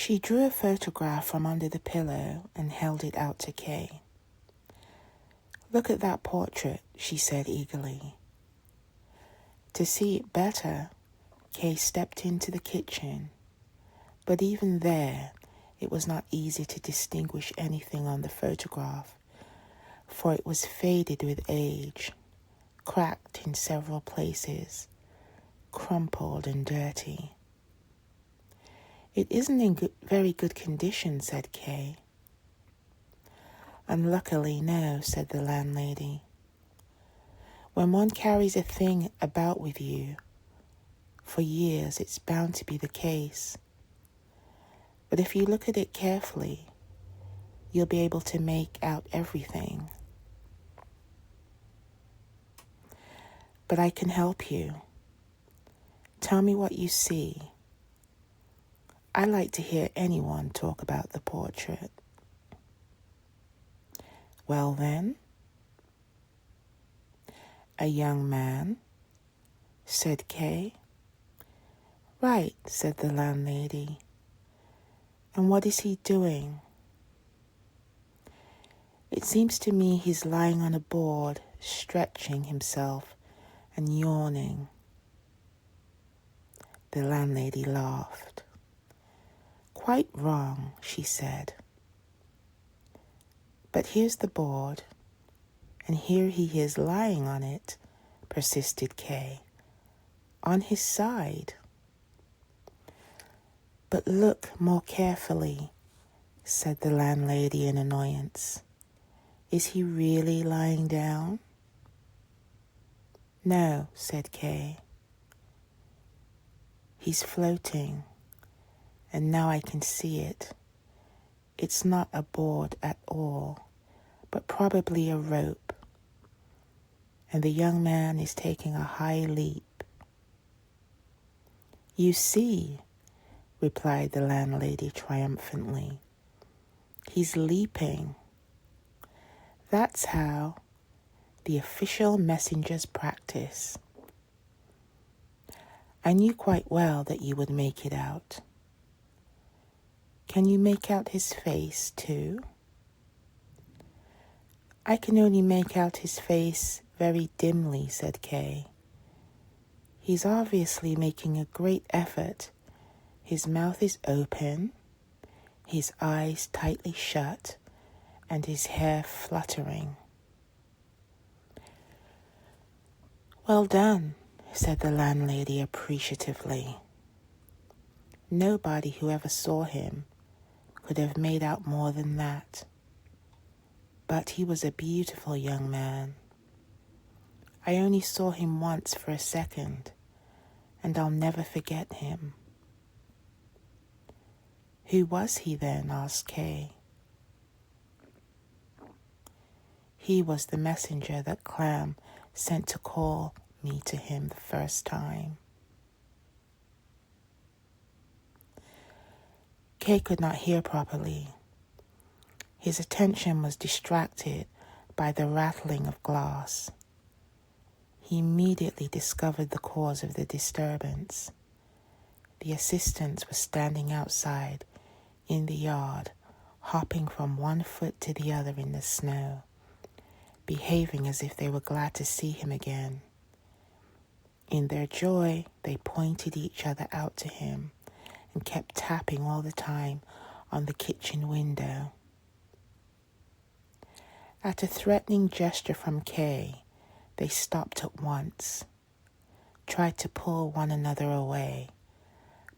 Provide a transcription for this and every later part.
She drew a photograph from under the pillow and held it out to Kay. "Look at that portrait," she said eagerly. To see it better, Kay stepped into the kitchen, but even there, it was not easy to distinguish anything on the photograph, for it was faded with age, cracked in several places, crumpled and dirty. "It isn't in very good condition," said Kay. "Unluckily, no," said the landlady. "When one carries a thing about with you for years, it's bound to be the case. But if you look at it carefully, you'll be able to make out everything. But I can help you. Tell me what you see. I like to hear anyone talk about the portrait." "Well then?" "A young man," said Kay. "Right," said the landlady. "And what is he doing?" "It seems to me he's lying on a board, stretching himself and yawning." The landlady laughed. "Quite wrong," she said. "But here's the board, and here he is lying on it," persisted Kay. "On his side." "But look more carefully," said the landlady in annoyance. "Is he really lying down?" "No," said Kay. "He's floating, and now I can see it. It's not a board at all, but probably a rope. And the young man is taking a high leap." "You see," replied the landlady triumphantly. "He's leaping. That's how the official messengers practice." "I knew quite well that you would make it out. Can you make out his face too?" "I can only make out his face very dimly," said Kay. "He's obviously making a great effort. His mouth is open, his eyes tightly shut, and his hair fluttering." "Well done," said the landlady appreciatively. "Nobody who ever saw him could have made out more than that. But he was a beautiful young man. I only saw him once for a second, and I'll never forget him." "Who was he then?" asked Kay. "He was the messenger that Clam sent to call me to him the first time." Kay could not hear properly. His attention was distracted by the rattling of glass. He immediately discovered the cause of the disturbance. The assistants were standing outside in the yard, hopping from one foot to the other in the snow, behaving as if they were glad to see him again. In their joy, they pointed each other out to him and kept tapping all the time on the kitchen window. At a threatening gesture from Kay, they stopped at once, tried to pull one another away,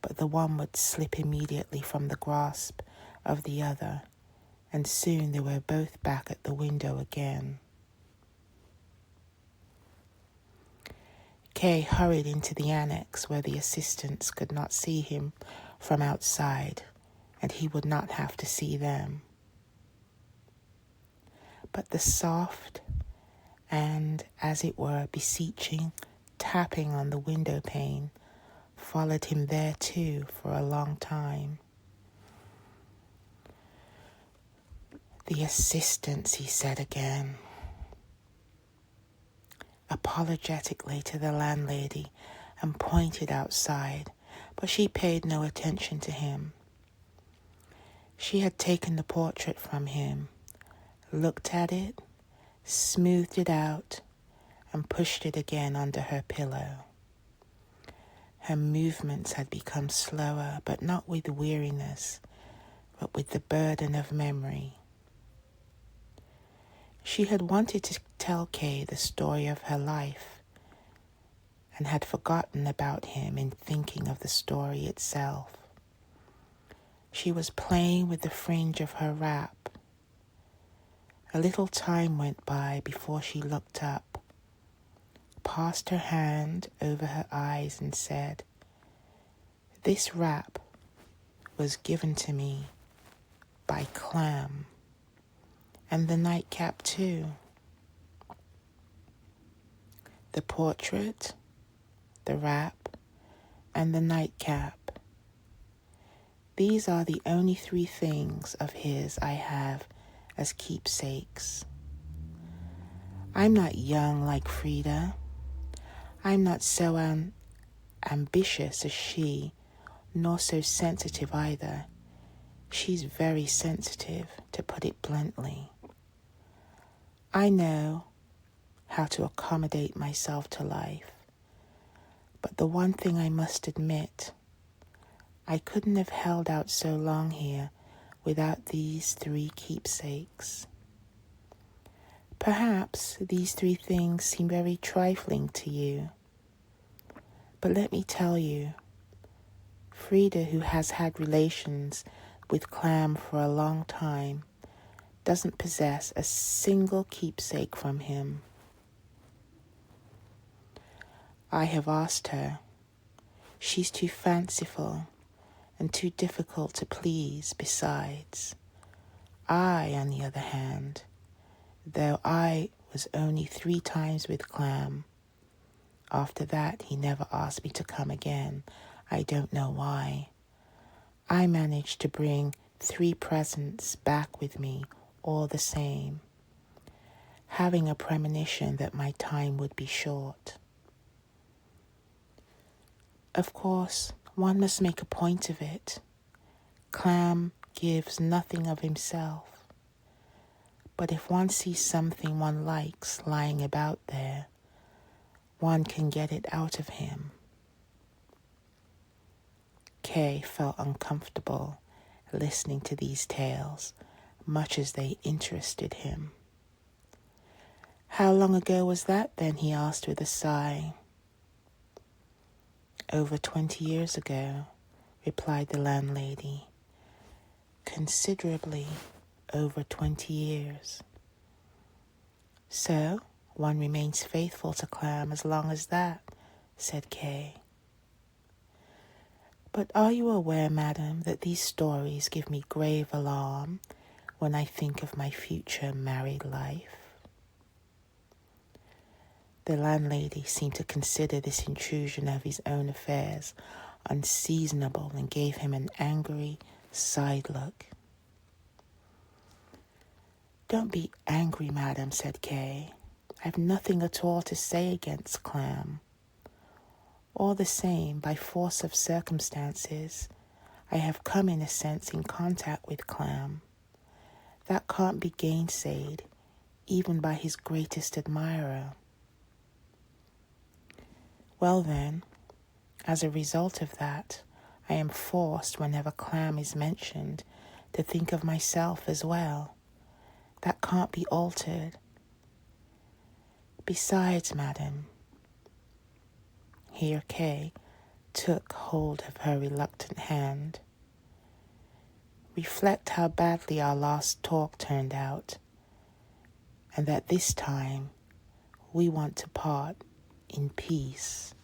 but the one would slip immediately from the grasp of the other, and soon they were both back at the window again. Kay hurried into the annex where the assistants could not see him from outside, and he would not have to see them. But the soft and, as it were, beseeching tapping on the window pane followed him there too for a long time. "The assistants," he said again, apologetically to the landlady, and pointed outside, but she paid no attention to him. She had taken the portrait from him, looked at it, smoothed it out, and pushed it again under her pillow. Her movements had become slower, but not with weariness, but with the burden of memory. She had wanted to tell Kay the story of her life and had forgotten about him in thinking of the story itself. She was playing with the fringe of her wrap. A little time went by before she looked up, passed her hand over her eyes and said, "This wrap was given to me by Clam, and the nightcap too. The portrait, the wrap, and the nightcap. These are the only 3 things of his I have as keepsakes. I'm not young like Frieda. I'm not so ambitious as she, nor so sensitive either. She's very sensitive, to put it bluntly. I know how to accommodate myself to life, but the one thing I must admit, I couldn't have held out so long here without these 3 keepsakes. Perhaps these 3 things seem very trifling to you, but let me tell you, Frieda, who has had relations with Clam for a long time, doesn't possess a single keepsake from him. I have asked her. She's too fanciful and too difficult to please besides. I, on the other hand, though I was only 3 times with Clam, after that he never asked me to come again. I don't know why. I managed to bring 3 presents back with me all the same, having a premonition that my time would be short. Of course, one must make a point of it. Clam gives nothing of himself, but if one sees something one likes lying about there, one can get it out of him. Kay felt uncomfortable listening to these tales, much as they interested him. How long ago was that then? He asked with a sigh. Over 20 years ago, replied the landlady. Considerably over 20 years. So, one remains faithful to Clam as long as that, said Kay. But are you aware, madam, that these stories give me grave alarm when I think of my future married life? The landlady seemed to consider this intrusion of his own affairs unseasonable and gave him an angry side look. Don't be angry, madam, said Kay. I've nothing at all to say against Clam. All the same, by force of circumstances, I have come in a sense in contact with Clam. That can't be gainsaid, even by his greatest admirer. Well then, as a result of that, I am forced, whenever Clam is mentioned, to think of myself as well. That can't be altered. Besides, madam, here Kay took hold of her reluctant hand. Reflect how badly our last talk turned out, and that this time we want to part in peace.